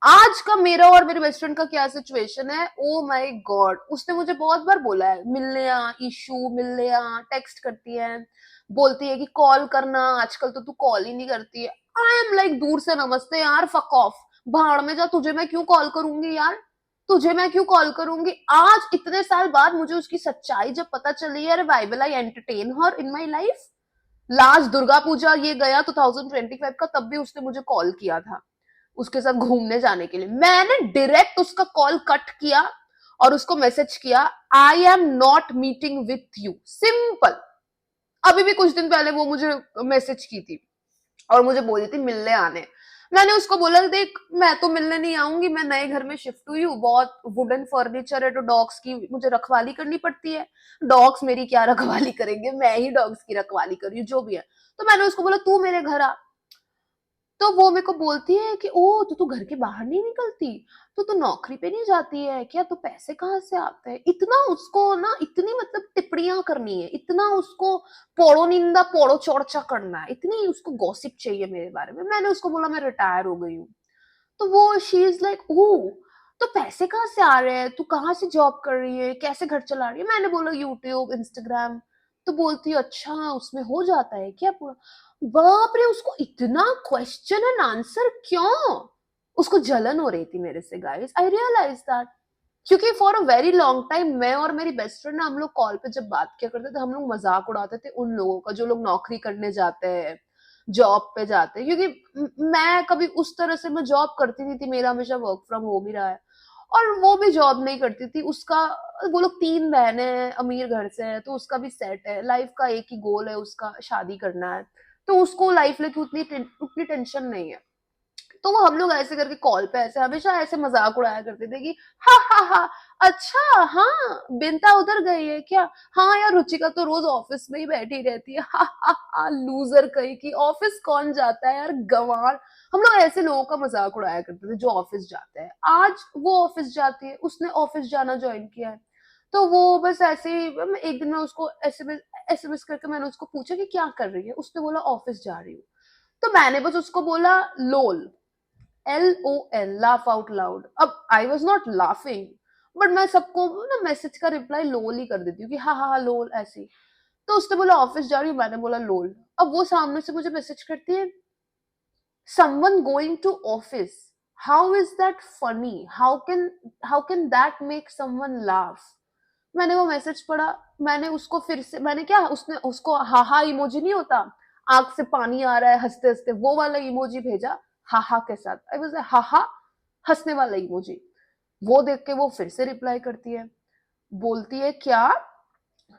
आज का मेरा और मेरे बेस्ट फ्रेंड का क्या सिचुएशन है, ओ माय गॉड। उसने मुझे बहुत बार बोला है मिलने आ, इशू मिलने आ, टेक्स्ट करती है, बोलती है कि कॉल करना, आजकल तो तू कॉल ही नहीं करती है। आई एम लाइक दूर से नमस्ते यार, फक ऑफ, भाड़ में जा, तुझे मैं क्यों कॉल करूंगी यार, तुझे मैं क्यों कॉल करूंगी। आज इतने साल बाद मुझे उसकी सच्चाई जब पता चली है, why will I entertain her in my life. Last Durga Puja ये गया 2025 का, तब भी उसने मुझे कॉल किया था उसके साथ घूमने जाने के लिए। मैंने डायरेक्ट उसका कॉल कट किया और उसको मैसेज किया, I am not meeting with you, simple. अभी भी कुछ दिन पहले वो मुझे मैसेज की थी और मुझे बोली थी मिलने आने। मैंने उसको बोला देख मैं तो मिलने नहीं आऊंगी, मैं नए घर में शिफ्ट हुई हूँ, बहुत वुडन फर्नीचर है, तो डॉग्स की मुझे रखवाली करनी पड़ती है। डॉग्स मेरी क्या रखवाली करेंगे, मैं ही डॉग्स की रखवाली करी जो भी है। तो मैंने उसको बोला तू मेरे घर आ। तो वो मेरे को बोलती है कि ओ तो तू घर के बाहर नहीं निकलती, तो तू नौकरी पे नहीं जाती है क्या, तो पैसे कहाँ से आते हैं। इतना उसको ना, इतनी मतलब टिप्पणियां करनी है, इतना उसको पोड़ो निंदा पोड़ो चर्चा करना है, इतनी उसको गॉसिप चाहिए मेरे बारे में। मैंने उसको बोला मैं रिटायर हो गई हूँ। तो वो शी इज लाइक ओ तो पैसे कहाँ से आ रहे हैं, तू कहाँ से जॉब कर रही है, कैसे घर चला रही है। मैंने बोला यूट्यूब इंस्टाग्राम। तो बोलती है अच्छा उसमें हो जाता है क्या पूरा। बाप रे, उसको इतना क्वेश्चन एंड आंसर क्यों। उसको जलन हो रही थी मेरे से गाइस, आई रियलाइज दैट। क्योंकि for a very long time मैं और मेरी बेस्ट फ्रेंड ना, हम लोग कॉल पे जब बात किया करते थे, हम लोग मजाक उड़ाते थे उन लोगों का जो लोग नौकरी करने जाते हैं, जॉब पे जाते हैं। क्योंकि मैं कभी उस तरह से मैं जॉब करती नहीं थी, मेरा हमेशा वर्क फ्रॉम होम ही रहा है। और वो भी जॉब नहीं करती थी, उसका, वो लोग 3 बहनें हैं, अमीर घर से है, तो उसका भी सेट है लाइफ का, एक ही गोल है उसका, शादी करना है। तो उसको लाइफ लेके उतनी टेंशन नहीं है। तो वो हम लोग ऐसे करके कॉल पे ऐसे हमेशा ऐसे मजाक उड़ाया करते थे कि हा हा हा, अच्छा हाँ बिंता उधर गई है क्या, हाँ यार रुचिका तो रोज ऑफिस में ही बैठी रहती है, हा हा हा, लूजर कहीं की, ऑफिस कौन जाता है यार गंवार। हम लोग ऐसे लोगों का मजाक उड़ाया करते थे जो ऑफिस जाते हैं। आज वो ऑफिस जाती है, उसने ऑफिस जाना ज्वाइन किया है। तो वो बस ऐसे ही एक दिन मैं उसको एसएमएस करके मैंने उसको पूछा कि क्या कर रही है, उसने बोला ऑफिस जा रही हूँ। तो मैंने बस उसको बोला लोल, LOL, लाफ आउट लाउड। अब I was not laughing, but मैं सबको ना मैसेज का रिप्लाई लोल ही कर देती हूँ कि हाँ हाँ हाँ लोल ऐसी। तो उसने बोला ऑफिस जा रही हूँ, मैंने बोला लोल। अब वो सामने से मुझे मैसेज करती है, someone going to office, how is that funny, how can that make someone laugh। मैंने वो मैसेज पढ़ा, मैंने उसको फिर से, मैंने क्या, उसने उसको हाहा इमोजी नहीं होता, आंख से पानी आ रहा है हंसते हंसते, वो वाला इमोजी भेजा हाहा के साथ। आई वाज हाहा, हंसने वाला इमोजी। वो देख के वो फिर से रिप्लाई करती है, बोलती है क्या,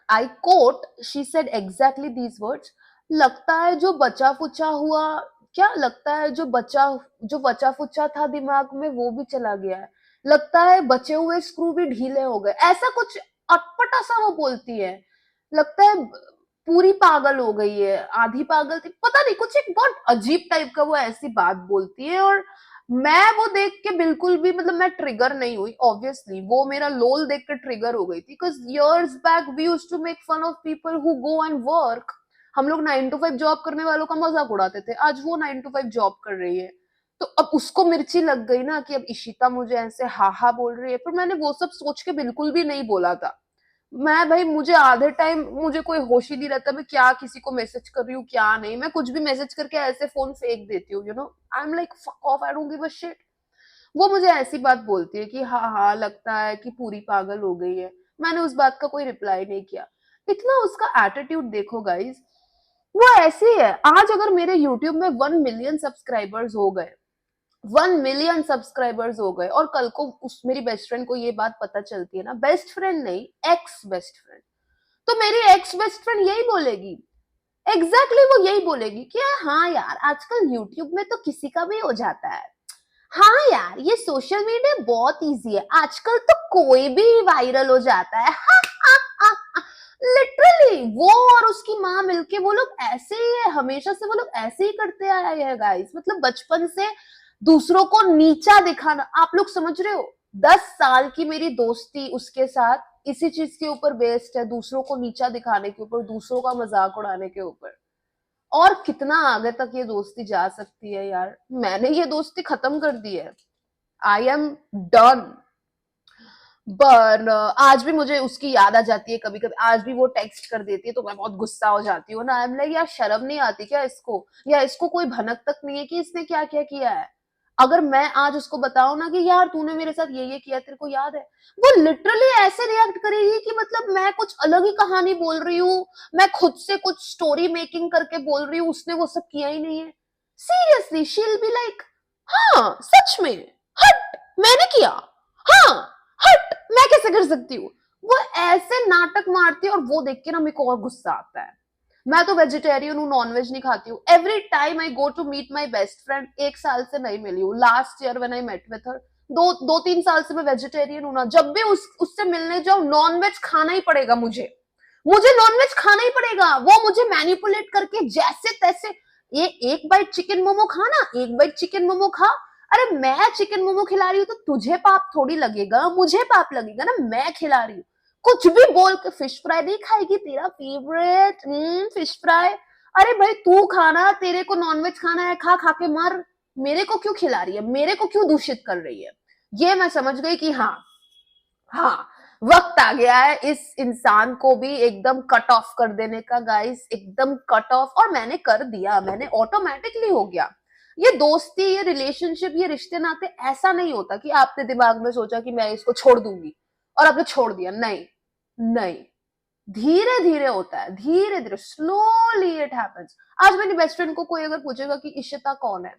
I quote, she said exactly these words, लगता है जो बचा फुचा हुआ, क्या लगता है जो बचा फुचा था दिमाग में वो भी चला गया है, लगता है बचे हुए स्क्रू भी ढीले हो गए, ऐसा कुछ अटपटा सा वो बोलती है। लगता है पूरी पागल हो गई है, आधी पागल थी, पता नहीं, कुछ एक बहुत अजीब टाइप का वो ऐसी बात बोलती है। और मैं वो देख के बिल्कुल भी, मतलब मैं ट्रिगर नहीं हुई, ऑब्वियसली वो मेरा लोल देख के ट्रिगर हो गई थी, because years back we used to make fun of people who go and work. हम लोग 9 to 5 जॉब करने वालों का मजाक उड़ाते थे, आज वो 9 to 5 जॉब कर रही है। तो अब उसको मिर्ची लग गई ना कि अब इशिता मुझे ऐसे हाहा बोल रही है, पर मैंने वो सब सोच के बिल्कुल भी नहीं बोला था। मैं भाई, मुझे आधे टाइम मुझे कोई होश ही नहीं रहता मैं क्या किसी को मैसेज कर रही हूँ क्या नहीं, मैं कुछ भी मैसेज करके ऐसे फोन फेंक देती हूँ, I am like fuck off, I don't give a shit. वो मुझे ऐसी बात बोलती है कि हाँ हाँ लगता है कि पूरी पागल हो गई है। मैंने उस बात का कोई रिप्लाई नहीं किया। इतना उसका एटीट्यूड देखो गाइस, वो ऐसी है। आज अगर मेरे यूट्यूब में 1 मिलियन सब्सक्राइबर्स हो गए, 1 मिलियन सब्सक्राइबर्स हो गए, और कल को उस मेरी बेस्ट फ्रेंड को ये बात पता चलती है ना, बेस्ट फ्रेंड नहीं, एक्स बेस्ट फ्रेंड, तो मेरी एक्स बेस्ट फ्रेंड यही बोलेगी, एग्जैक्टली वो यही बोलेगी कि हाँ यार आजकल यूट्यूब में तो किसी का भी हो जाता है, हाँ यार ये सोशल मीडिया बहुत इजी है, आजकल तो कोई भी वायरल हो जाता है। लिटरली वो और उसकी माँ मिलके वो लोग ऐसे ही है, हमेशा से वो लोग ऐसे ही करते आए हैं गाइस, मतलब बचपन से दूसरों को नीचा दिखाना। आप लोग समझ रहे हो, 10 साल की मेरी दोस्ती उसके साथ इसी चीज के ऊपर बेस्ड है, दूसरों को नीचा दिखाने के ऊपर, दूसरों का मजाक उड़ाने के ऊपर। और कितना आगे तक ये दोस्ती जा सकती है यार, मैंने ये दोस्ती खत्म कर दी है, आई एम डन। पर आज भी मुझे उसकी याद आ जाती है, कभी कभी आज भी वो टेक्स्ट कर देती है तो मैं बहुत गुस्सा हो जाती हूँ ना, आई एम लाइक यार शर्म नहीं आती क्या इसको, या इसको कोई भनक तक नहीं है कि इसने क्या क्या किया है। अगर मैं आज उसको बताऊं ना कि यार तूने मेरे साथ ये किया, तेरे को याद है, वो लिटरली ऐसे रिएक्ट करेगी कि मतलब मैं कुछ अलग ही कहानी बोल रही हूँ, मैं खुद से कुछ स्टोरी मेकिंग करके बोल रही हूँ, उसने वो सब किया ही नहीं है। Seriously she will be like, हाँ सच में, हट मैंने किया, हाँ हट मैं कैसे कर सकती हूँ। वो ऐसे नाटक मारती है, और वो देख के ना मेरे को और गुस्सा आता है। मैं तो वेजिटेरियन हूँ, नॉनवेज नहीं खाती हूँ। Every time I go to meet my best friend, 1 साल से नहीं मिली हूँ, last year when I met with her, 2-3 साल से मैं वेजिटेरियन हूँ ना, जब भी उससे मिलने जाओ नॉनवेज खाना ही पड़ेगा मुझे, मुझे नॉनवेज खाना ही पड़ेगा। वो मुझे मैनिपुलेट करके जैसे तैसे, ये एक बाइट चिकन मोमो खा ना, एक बाइट चिकन मोमो खा, अरे मैं चिकन मोमो खिला रही हूँ तो तुझे पाप थोड़ी लगेगा, मुझे पाप लगेगा ना, मैं खिला रही हूँ। कुछ भी बोल के, फिश फ्राई नहीं खाएगी, तेरा फेवरेट फिश फ्राई, अरे भाई तू खाना, तेरे को नॉनवेज खाना है, खा खा के मर, मेरे को क्यों खिला रही है, मेरे को क्यों दूषित कर रही है। ये मैं समझ गई कि हाँ, हाँ वक्त आ गया है इस इंसान को भी एकदम कट ऑफ कर देने का गाइस, एकदम कट ऑफ। और मैंने कर दिया, मैंने ऑटोमेटिकली हो गया। ये दोस्ती, ये रिलेशनशिप, ये रिश्ते नाते ऐसा नहीं होता कि आपने दिमाग में सोचा कि मैं इसको छोड़ दूंगी और आपने छोड़ दिया, नहीं नहीं, धीरे धीरे होता है, धीरे धीरे, स्लोली इट हैपेंस। आज मेरी बेस्ट फ्रेंड को कोई अगर पूछेगा कि इशिता कौन है,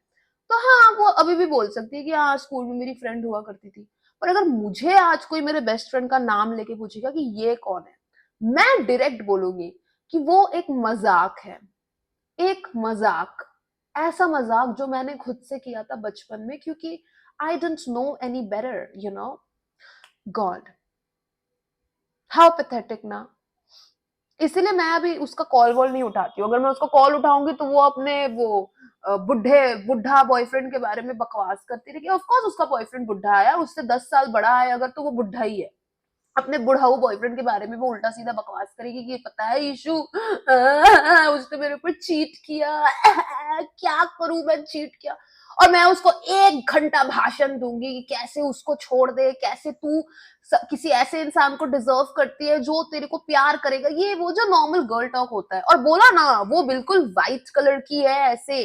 तो हाँ वो अभी भी बोल सकती है कि हाँ स्कूल में मेरी फ्रेंड हुआ करती थी। पर अगर मुझे आज कोई मेरे बेस्ट फ्रेंड का नाम लेके पूछेगा कि ये कौन है, मैं डायरेक्ट बोलूंगी कि वो एक मजाक है, एक मजाक, ऐसा मजाक जो मैंने खुद से किया था बचपन में, क्योंकि I don't know any better, god, how pathetic ना। इसीलिए मैं अभी उसका कॉल वॉल नहीं उठाती हूँ। अगर मैं उसका कॉल उठाऊंगी तो वो अपने वो बुढ़ा बॉयफ्रेंड के बारे में बकवास करती रहेगी। ऑफ कोर्स उसका बॉयफ्रेंड बुढ़ा है, उससे 10 साल बड़ा है अगर, तो वो बुढ़ा ही है। अपने बुढ़ाऊ बॉयफ्रेंड के बारे में वो उल्टा सीधा बकवास करेगी कि पता है ईशु, उसने मेरे ऊपर चीट किया, क्या करूं मैं, चीट किया। और मैं उसको 1 घंटा भाषण दूंगी कि कैसे उसको छोड़ दे, कैसे तू किसी ऐसे इंसान को डिजर्व करती है जो तेरे को प्यार करेगा, ये वो जो नॉर्मल गर्ल टॉक होता है। और बोला ना, वो बिल्कुल व्हाइट कलर की है, ऐसे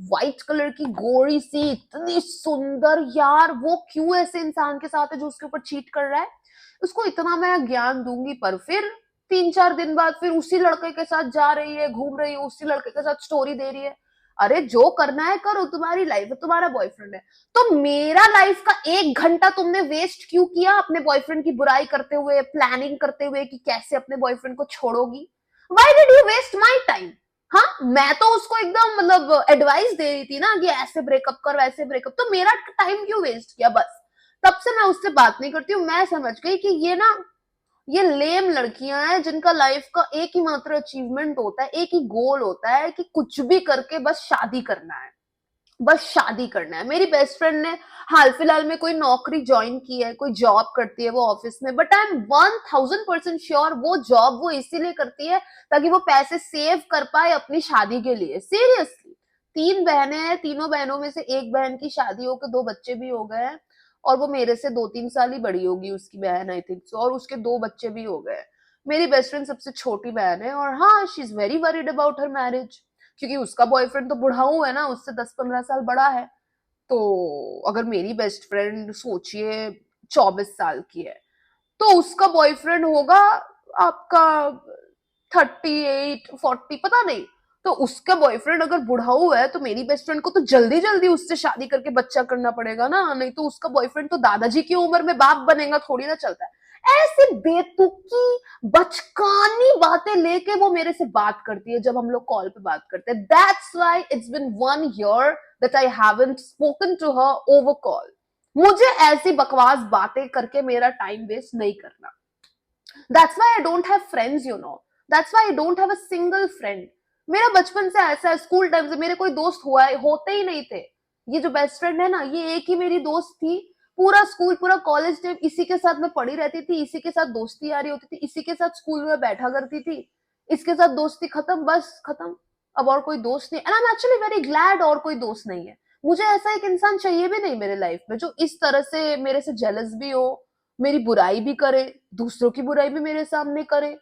व्हाइट कलर की गोरी सी, इतनी सुंदर यार, वो क्यों ऐसे इंसान के साथ है जो उसके ऊपर चीट कर रहा है। उसको इतना मैं ज्ञान दूंगी, पर फिर 3-4 दिन बाद फिर उसी लड़के के साथ जा रही है, घूम रही है, उसी लड़के के साथ स्टोरी दे रही है। अरे जो करना है करो, तुम्हारी लाइफ है, तुम्हारा बॉयफ्रेंड है। तो मेरा लाइफ का 1 घंटा तुमने वेस्ट क्यों किया अपने बॉयफ्रेंड की बुराई करते हुए, प्लानिंग करते हुए कि कैसे अपने बॉयफ्रेंड को छोड़ोगी? Why did you waste my time? हाँ, मैं तो उसको एकदम मतलब एडवाइस दे रही थी ना कि ऐसे ब्रेकअप कर, वैसे ब्रेकअप, तो मेरा टाइम क्यों वेस्ट किया? बस तब से मैं उससे बात नहीं करती हूँ। मैं समझ गई कि ये लेम लड़कियां हैं जिनका लाइफ का एक ही मात्र अचीवमेंट होता है, एक ही गोल होता है कि कुछ भी करके बस शादी करना है, बस शादी करना है। मेरी बेस्ट फ्रेंड ने हाल फिलहाल में कोई नौकरी ज्वाइन की है, कोई जॉब करती है वो ऑफिस में, बट आई एम 1000% श्योर वो जॉब वो इसीलिए करती है ताकि वो पैसे सेव कर पाए अपनी शादी के लिए। सीरियसली, 3 बहनें हैं, तीनों बहनों में से एक बहन की शादी होकर 2 बच्चे भी हो गए हैं, और वो मेरे से 2-3 साल ही बड़ी होगी उसकी बहन, आई थिंक सो, और उसके 2 बच्चे भी हो गए। मेरी बेस्ट फ्रेंड सबसे छोटी बहन है, और हाँ, she is very worried about her marriage, क्योंकि उसका बॉयफ्रेंड तो बुढ़ाऊ है ना, उससे 10-15 साल बड़ा है। तो अगर मेरी बेस्ट फ्रेंड सोचिए 24 साल की है, तो उसका बॉयफ्रेंड होगा आपका 38-40, पता नहीं। तो उसका बॉयफ्रेंड अगर बुढ़ाऊ है तो मेरी बेस्ट फ्रेंड को तो जल्दी जल्दी उससे शादी करके बच्चा करना पड़ेगा ना, नहीं तो उसका बॉयफ्रेंड तो दादाजी की उम्र में बाप बनेगा, थोड़ी ना चलता है। ऐसे बेतुकी बचकानी बातें लेके वो मेरे से बात करती है जब हम लोग कॉल पे बात करते हैं। That's why it's been 1 year that I haven't spoken to her over call. मुझे ऐसी बकवास बातें करके मेरा टाइम वेस्ट नहीं करना। That's why I don't have friends, you know. That's why I don't have a single friend. मेरा बचपन से ऐसा है, स्कूल टाइम से मेरे कोई दोस्त होते ही नहीं थे। ये जो बेस्ट फ्रेंड है ना, ये एक ही मेरी दोस्त थी। पूरा स्कूल, पूरा कॉलेज टाइम इसी के साथ मैं पढ़ी रहती थी, इसी के साथ दोस्ती यारी होती थी, इसी के साथ स्कूल में बैठा करती थी, इसके साथ दोस्ती खत्म, बस खत्म। अब और कोई दोस्त नहीं, and I am actually very glad और कोई दोस्त नहीं है। मुझे ऐसा एक इंसान चाहिए भी नहीं मेरे लाइफ में जो इस तरह से मेरे से जेलस भी हो, मेरी बुराई भी करे, दूसरों की बुराई भी मेरे सामने करे,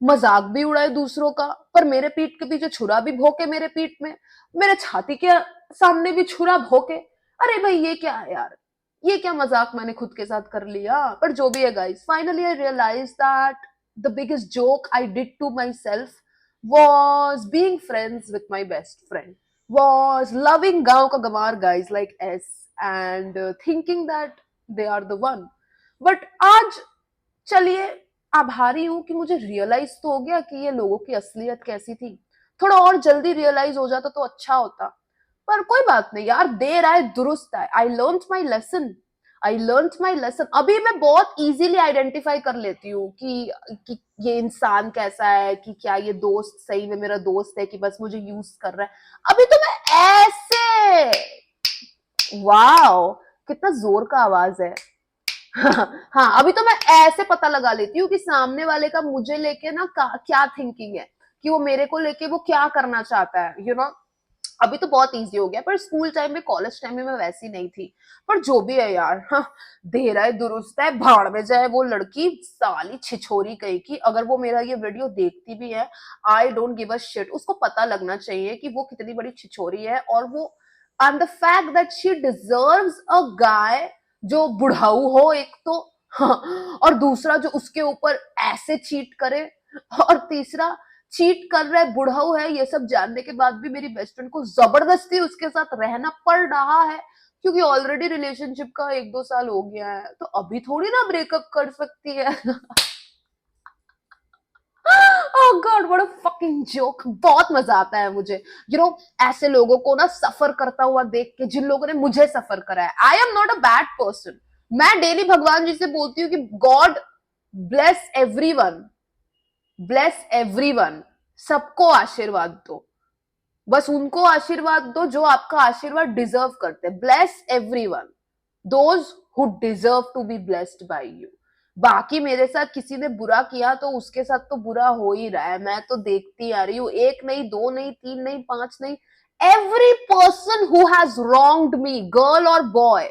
मजाक भी उड़ाए दूसरों का, पर मेरे पीठ के पीछे छुरा भी भोंके, मेरे पीठ में, मेरे छाती के सामने भी छुरा भोंके। अरे भाई ये क्या है यार, ये क्या मजाक मैंने खुद के साथ कर लिया। पर जो भी है guys, finally I realise that the biggest joke I did to myself was being friends with my best friend, was loving गांव का गंवार guys like S, and thinking that they are the one. But आज चलिए आभारी हूं कि मुझे realise तो हो गया कि ये लोगों की असलियत कैसी थी। थोड़ा और जल्दी रियलाइज हो जाता तो अच्छा होता, पर कोई बात नहीं यार, देर आए दुरुस्त आए। I learn my lesson, I learn my lesson. अभी मैं बहुत इजीली आइडेंटिफाई कर लेती हूँ कि ये इंसान कैसा है, कि क्या ये दोस्त सही में मेरा दोस्त है कि बस मुझे यूज कर रहा है। अभी तो मैं ऐसे, वाओ कितना जोर का आवाज है। हाँ, अभी तो मैं ऐसे पता लगा लेती हूँ कि सामने वाले का मुझे लेके ना क्या थिंकिंग है, कि वो मेरे को लेके वो क्या करना चाहता है, यू नो। अभी तो बहुत इजी हो गया, पर स्कूल टाइम में, कॉलेज टाइम में मैं वैसी नहीं थी। पर जो भी है यार, हाँ, देर है दुरुस्त है, भाड़ में जाए वो लड़की, साली छिछोरी कहीं की। अगर वो मेरा ये वीडियो देखती भी है, I don't give a shit. उसको पता लगना चाहिए कि वो कितनी बड़ी छिछोरी है, और वो and the fact that she deserves a guy जो बुढ़ाऊ हो एक तो, हाँ, और दूसरा जो उसके ऊपर ऐसे चीट करे, और तीसरा चीट कर रहा है, बुढ़ाऊ है, ये सब जानने के बाद भी मेरी बेस्ट फ्रेंड को जबरदस्ती उसके साथ रहना पड़ रहा है, क्योंकि ऑलरेडी रिलेशनशिप का 1-2 साल हो गया है, तो अभी थोड़ी ना ब्रेकअप कर सकती है। Oh God, what a fucking joke। बहुत मजा आता है मुझे, you know, ऐसे लोगों को ना सफर करता हुआ देख के, जिन लोगों ने मुझे सफर करा है। I am not a bad person. मैं डेली भगवान जी से बोलती हूँ कि God bless everyone, bless everyone, सबको आशीर्वाद दो, बस उनको आशीर्वाद दो जो आपका आशीर्वाद डिजर्व करते। Bless everyone, those who deserve to be blessed by you. बाकी मेरे साथ किसी ने बुरा किया तो उसके साथ तो बुरा हो ही रहा है, मैं तो देखती आ रही हूँ, 1 नहीं, 2 नहीं, 3 नहीं, 5 नहीं, every person who has wronged me, girl और बॉय,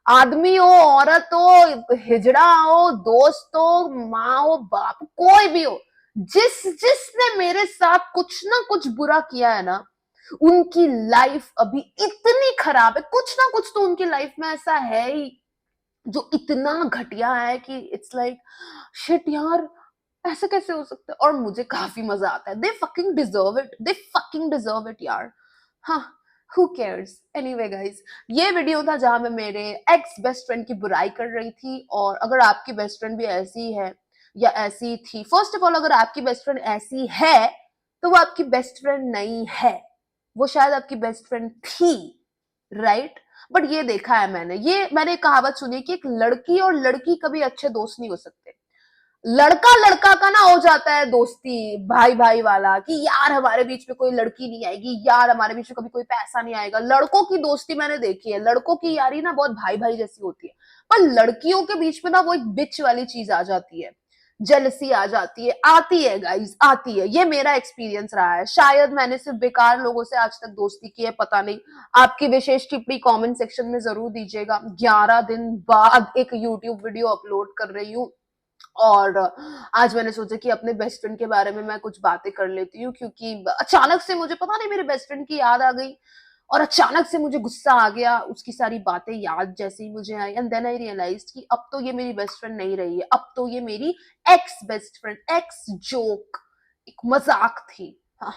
आदमी हो, औरत हो, हिजड़ा हो, दोस्त हो, माँ हो, बाप, कोई भी हो, जिसने मेरे साथ कुछ ना कुछ बुरा किया है ना, उनकी लाइफ अभी इतनी खराब है, कुछ ना कुछ तो उनकी लाइफ में ऐसा है ही जो इतना घटिया है कि इट्स लाइक शिट यार, ऐसे कैसे हो सकता है। और मुझे काफी मजा आता है, they fucking deserve it, they fucking deserve it यार। हाँ, हु केयर्स। एनीवे गाइस, ये वीडियो था जहां मैं मेरे एक्स बेस्ट फ्रेंड की बुराई कर रही थी। और अगर आपकी बेस्ट फ्रेंड भी ऐसी है या ऐसी थी, फर्स्ट ऑफ ऑल अगर आपकी बेस्ट फ्रेंड ऐसी है तो वो आपकी बेस्ट फ्रेंड नहीं है, वो शायद आपकी बेस्ट फ्रेंड थी, राइट। बट ये देखा है मैंने, ये मैंने एक कहावत सुनी है कि एक लड़की और लड़की कभी अच्छे दोस्त नहीं हो सकते। लड़का लड़का का ना हो जाता है दोस्ती, भाई भाई वाला, कि यार हमारे बीच में कोई लड़की नहीं आएगी, यार हमारे बीच में कभी कोई पैसा नहीं आएगा। लड़कों की दोस्ती मैंने देखी है, लड़कों की यारी ना बहुत भाई भाई जैसी होती है। पर लड़कियों के बीच में ना वो एक बिच वाली चीज आ जाती है, जेलसी आ जाती है, आती है गाइस, आती है। ये मेरा एक्सपीरियंस रहा है, शायद मैंने सिर्फ बेकार लोगों से आज तक दोस्ती की है, पता नहीं। आपकी विशेष टिप्पणी कमेंट सेक्शन में जरूर दीजिएगा। 11 दिन बाद एक यूट्यूब वीडियो अपलोड कर रही हूँ, और आज मैंने सोचा कि अपने बेस्ट फ्रेंड के बारे में मैं कुछ बातें कर लेती हूँ, क्योंकि अचानक से मुझे पता नहीं मेरे बेस्ट फ्रेंड की याद आ गई, और अचानक से मुझे गुस्सा आ गया, उसकी सारी बातें याद जैसे ही मुझे आई, एंड देन आई रियलाइज्ड कि अब तो ये मेरी बेस्ट फ्रेंड नहीं रही है, अब तो ये मेरी ex best friend, ex joke, एक मजाक थी। हाँ,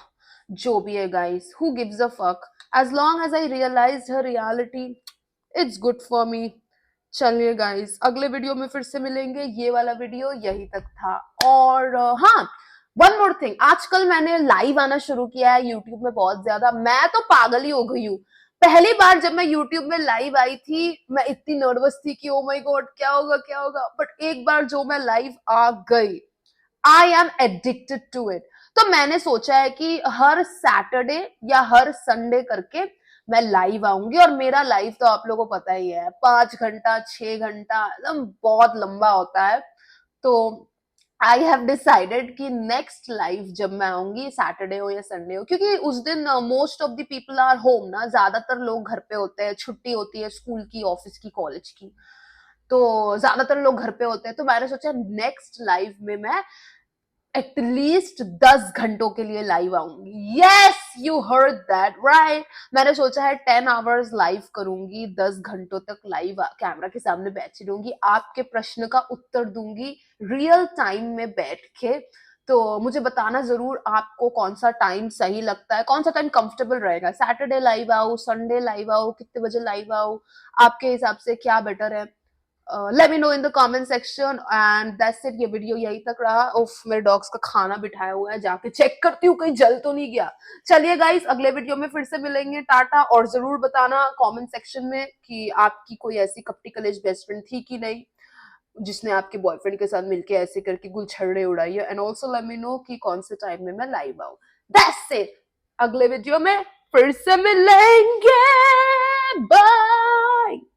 जो भी है guys, who gives a fuck, as long as I realised her reality, it's good for me. चलिए गाइस, अगले वीडियो में फिर से मिलेंगे। ये वाला वीडियो यही तक था। और हाँ, वन मोर थिंग, आजकल मैंने लाइव आना शुरू किया है यूट्यूब में बहुत ज्यादा। मैं तो पागल ही हो गई हूँ। पहली बार जब मैं यूट्यूब में लाइव आई थी, मैं इतनी नर्वस थी कि ओ माय गॉड क्या होगा क्या होगा। बट एक बार जो मैं लाइव आ गई, I am addicted to it. तो मैंने सोचा है कि हर सैटरडे या हर संडे करके मैं लाइव आऊंगी। और मेरा लाइव तो आप लोगों को पता ही है, 5 घंटा 6 घंटा, एकदम बहुत लंबा होता है। तो आई हैव डिसाइडेड कि नेक्स्ट लाइव जब मैं आऊंगी, सैटरडे हो या संडे हो, क्योंकि उस दिन most of the people are home ना, ज्यादातर लोग घर पे होते हैं, छुट्टी होती है स्कूल की, ऑफिस की, कॉलेज की, तो ज्यादातर लोग घर पे होते हैं। तो मैंने सोचा नेक्स्ट लाइव में मैं एटलीस्ट 10 घंटों के लिए लाइव आऊंगी। Yes, you heard that right. मैंने सोचा है 10 आवर्स लाइव करूंगी, 10 घंटों तक लाइव कैमरा के सामने बैठी रहूंगी, आपके प्रश्न का उत्तर दूंगी रियल टाइम में बैठ के। तो मुझे बताना जरूर आपको कौन सा टाइम सही लगता है, कौन सा टाइम कंफर्टेबल रहेगा, सैटरडे लाइव आओ, संडे लाइव आओ, कितने बजे लाइव आओ, आपके हिसाब से क्या बेटर है। Let me know in the comment section, and that's it. ये वीडियो यही तक रहा। उफ, मेरे डॉग्स का खाना बिठाया हुआ है, जाके चेक करती हूँ कहीं जल तो नहीं गया। चलिए गाइस, अगले वीडियो में फिर से मिलेंगे, टाटा। और जरूर बताना कमेंट सेक्शन में कि आपकी कोई ऐसी कपटी कलेज बेस्ट फ्रेंड थी कि नहीं, जिसने आपके बॉयफ्रेंड के साथ मिलके ऐसे करके गुलछड़े उड़ाई है। And also let me know कि कौन से टाइम में मैं लाइव आऊं। दैट्स इट, अगले वीडियो में फिर से मिलेंगे, बाय।